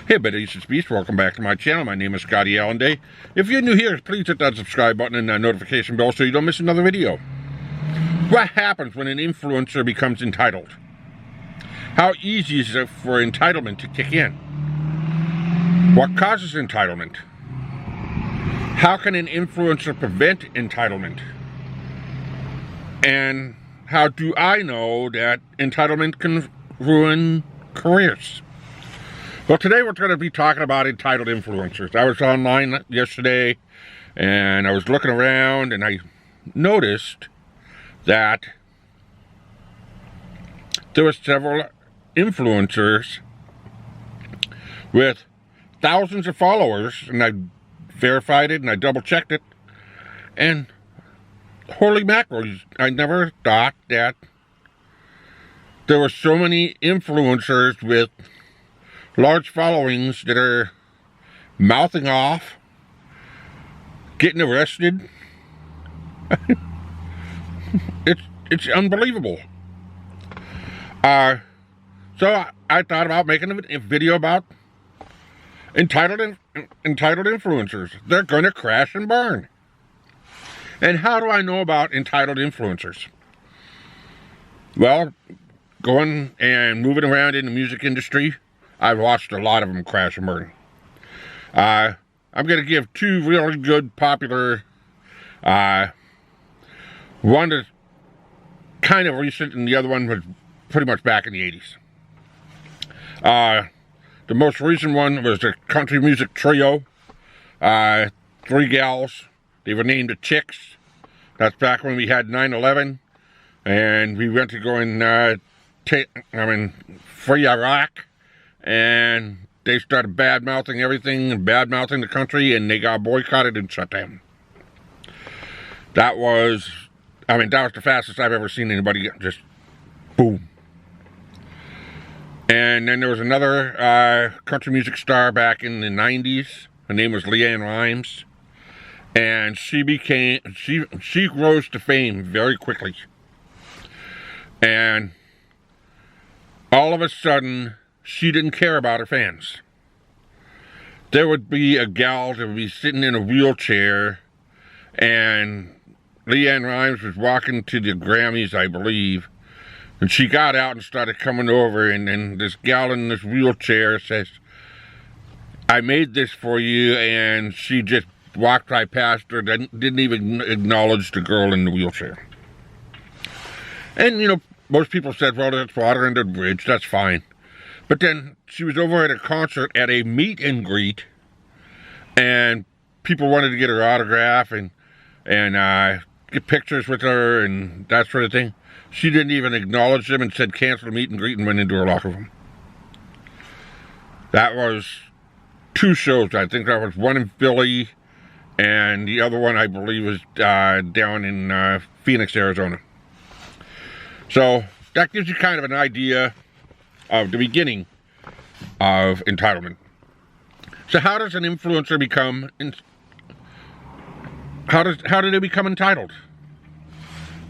Hey buddies, it's Beast. Welcome back to my channel. My name is Scottyallenday. If you're new here, please hit that subscribe button and that notification bell so you don't miss another video. What happens when an influencer becomes entitled? How easy is it for entitlement to kick in? What causes entitlement? How can an influencer prevent entitlement? And how do I know that entitlement can ruin careers? Well, today we're going to be talking about entitled influencers. I was online yesterday and I was looking around and I noticed that there were several influencers with thousands of followers, and I verified it and I double checked it, and holy mackerel, I never thought that there were so many influencers with large followings that are mouthing off, getting arrested. It's unbelievable. So I thought about making a video about entitled influencers. They're going to crash and burn. And how do I know about entitled influencers? Well, going and moving around in the music industry, I've watched a lot of them crash and burn. I'm going to give two really good, popular, one is kind of recent and the other one was pretty much back in the 80s. The most recent one was the country music trio, three gals. They were named the Chicks. That's back when we had 9/11, and we went to go and free Iraq. And they started bad-mouthing everything and bad-mouthing the country, and they got boycotted and shut down. That was the fastest I've ever seen anybody get, just boom. And then there was another country music star back in the 90s. Her name was Leanne Rimes. And she rose to fame very quickly. And all of a sudden, she didn't care about her fans. There would be a gal that would be sitting in a wheelchair, and Leanne Rimes was walking to the Grammys, I believe, and she got out and started coming over, and then this gal in this wheelchair says, "I made this for you," and she just walked right past her, didn't even acknowledge the girl in the wheelchair. And, most people said, well, that's water under the bridge, that's fine. But then she was over at a concert at a meet and greet, and people wanted to get her autograph and get pictures with her and that sort of thing. She didn't even acknowledge them and said cancel the meet and greet and went into her locker room. That was two shows. I think that was one in Philly and the other one I believe was down in Phoenix, Arizona. So that gives you kind of an idea of the beginning of entitlement. So how does an influencer become how do they become entitled?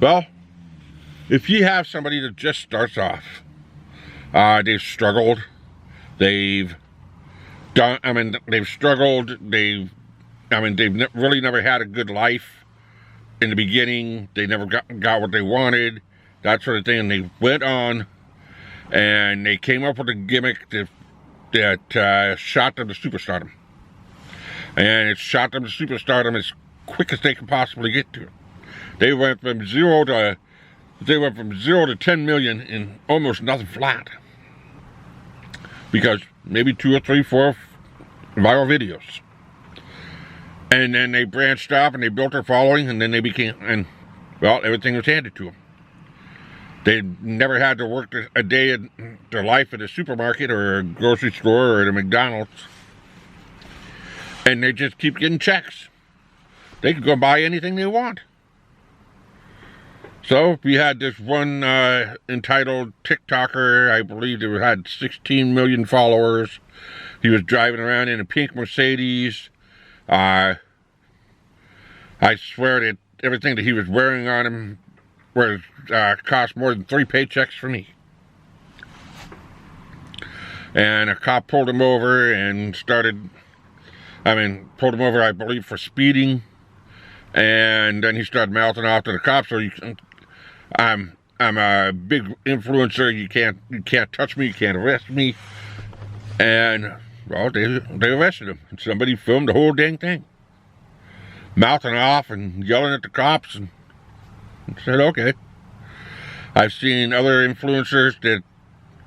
Well, if you have somebody that just starts off, they've struggled, they've struggled, they've really never had a good life in the beginning, they never got what they wanted, that sort of thing, and they went on and they came up with a gimmick that shot them to superstardom. And it shot them to superstardom as quick as they could possibly get to it. They went from zero to 10 million in almost nothing flat. Because maybe 2 or 3, 4 viral videos. And then they branched off and they built their following, and then they everything was handed to them. They never had to work a day in their life at a supermarket or a grocery store or at a McDonald's. And they just keep getting checks. They could go buy anything they want. So we had this one entitled TikToker, I believe that had 16 million followers. He was driving around in a pink Mercedes. I swear that everything that he was wearing on him cost more than 3 paychecks for me. and a cop pulled him over and pulled him over, I believe, for speeding. And then he started mouthing off to the cops. So I'm a big influencer. You can't touch me. You can't arrest me. And well, they arrested him. And somebody filmed the whole dang thing, mouthing off and yelling at the cops, and said, okay. I've seen other influencers that,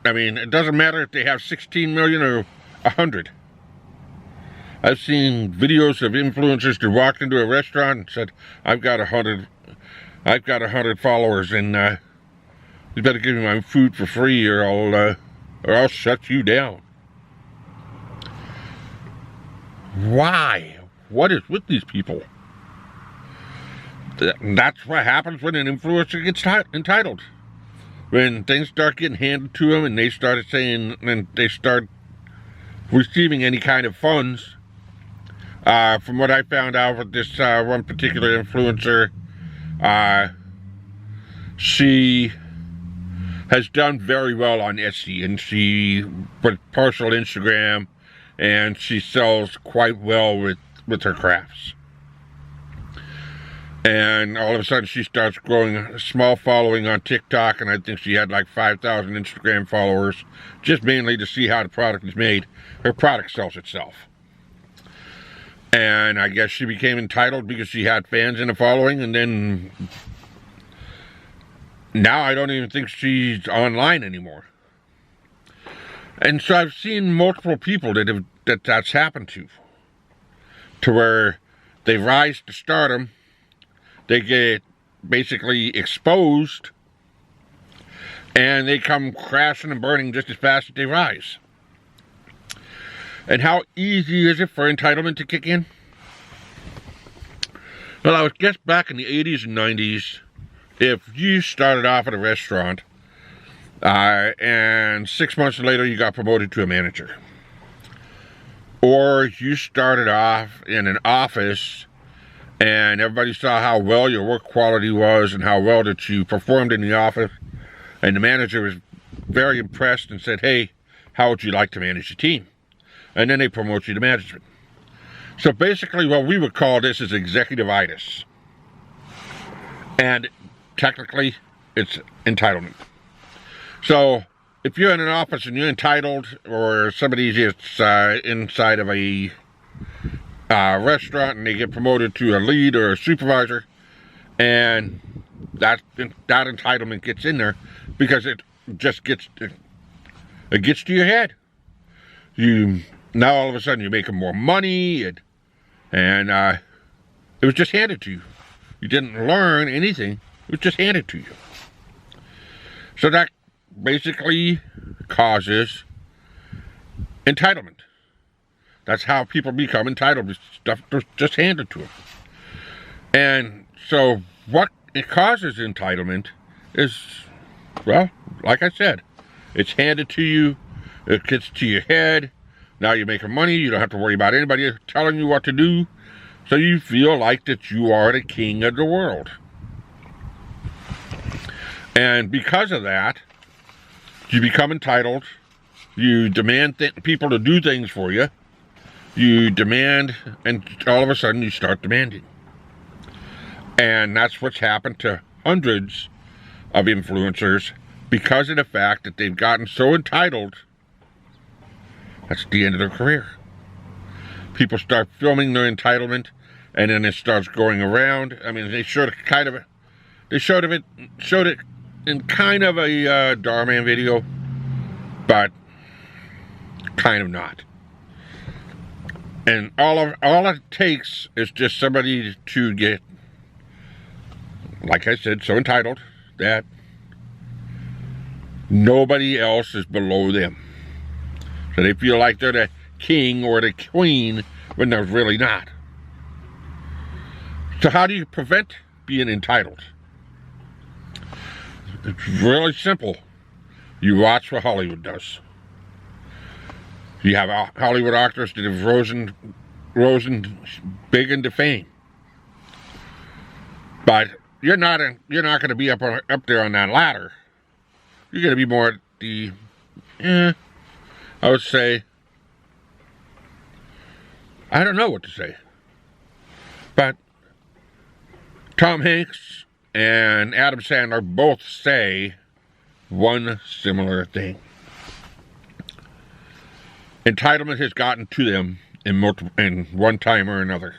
it doesn't matter if they have 16 million or 100. I've seen videos of influencers that walked into a restaurant and said, I've got 100 followers, and you better give me my food for free, or I'll shut you down. Why? What is with these people? That's what happens when an influencer gets entitled. When things start getting handed to them, and they start receiving any kind of funds. From what I found out with this one particular influencer, she has done very well on Etsy, and she put partial Instagram, and she sells quite well with her crafts. And all of a sudden she starts growing a small following on TikTok, and I think she had like 5,000 Instagram followers, just mainly to see how the product is made. Her product sells itself. And I guess she became entitled because she had fans in the following, and then now I don't even think she's online anymore. And so I've seen multiple people that's happened to where they rise to stardom, they get basically exposed, and they come crashing and burning just as fast as they rise. And how easy is it for entitlement to kick in? Well, I would guess back in the 80s and 90s, if you started off at a restaurant, and 6 months later you got promoted to a manager, or you started off in an office and everybody saw how well your work quality was and how well that you performed in the office, and the manager was very impressed and said, hey, how would you like to manage the team? And then they promote you to management. So basically what we would call this is executivitis. And technically, it's entitlement. So if you're in an office and you're entitled, or somebody's just inside of a restaurant and they get promoted to a lead or a supervisor, and that entitlement gets in there because it just gets to your head. Now all of a sudden you're making more money, and it was just handed to you. You didn't learn anything. It was just handed to you. So that basically causes entitlement. That's how people become entitled. Stuff just handed to them. And so what it causes entitlement is, well, like I said, it's handed to you. It gets to your head. Now you're making money. You don't have to worry about anybody telling you what to do. So you feel like that you are the king of the world. And because of that, you become entitled. You demand people to do things for you. You demand, and all of a sudden you start demanding. And that's what's happened to hundreds of influencers because of the fact that they've gotten so entitled. That's the end of their career. People start filming their entitlement, and then it starts going around. They showed it in kind of a Darman video, but kind of not. And all it takes is just somebody to get, like I said, so entitled that nobody else is below them. So they feel like they're the king or the queen when they're really not. So how do you prevent being entitled? It's really simple. You watch what Hollywood does. You have Hollywood actors that have risen big into fame. But you're not going to be up there on that ladder. You're going to be more at I would say, I don't know what to say. But Tom Hanks and Adam Sandler both say one similar thing. Entitlement has gotten to them in one time or another.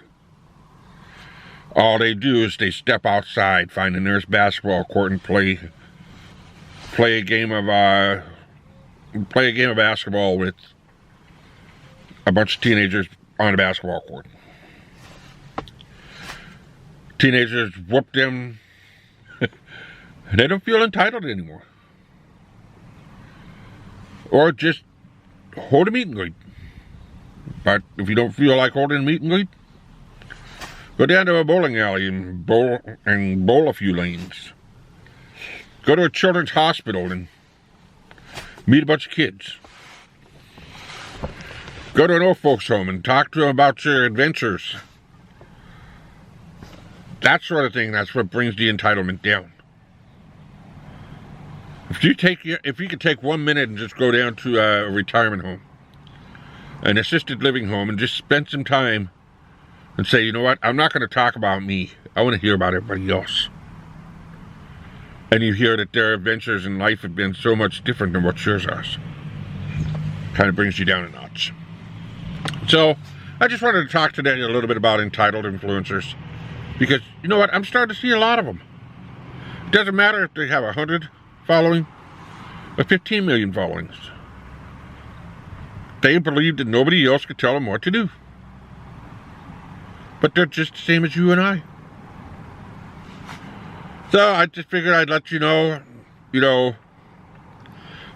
All they do is they step outside, find the nearest basketball court, and play a game of basketball with a bunch of teenagers on a basketball court. Teenagers whoop them. They don't feel entitled anymore. Or just hold a meet and greet. But if you don't feel like holding a meet and greet, go down to a bowling alley and bowl a few lanes. Go to a children's hospital and meet a bunch of kids. Go to an old folks home and talk to them about your adventures. That sort of thing, that's what brings the entitlement down. If you could take 1 minute and just go down to a retirement home, an assisted living home, and just spend some time and say, you know what, I'm not going to talk about me. I want to hear about everybody else. And you hear that their adventures in life have been so much different than what yours are. Kind of brings you down a notch. So, I just wanted to talk today a little bit about entitled influencers. Because, you know what, I'm starting to see a lot of them. It doesn't matter if they have 100 following or 15 million followings. They believe that nobody else could tell them what to do. But they're just the same as you and I. So I just figured I'd let you know,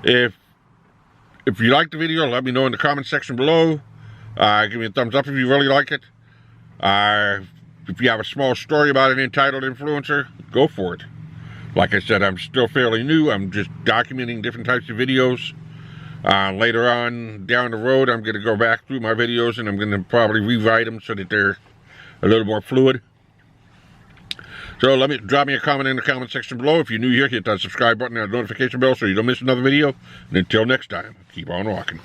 if you like the video, let me know in the comment section below. Give me a thumbs up if you really like it. If you have a small story about an entitled influencer, go for it. Like I said, I'm still fairly new. I'm just documenting different types of videos. Later on down the road, I'm going to go back through my videos and I'm going to probably rewrite them so that they're a little more fluid. So drop me a comment in the comment section below. If you're new here, hit that subscribe button and the notification bell so you don't miss another video. And until next time, keep on walking.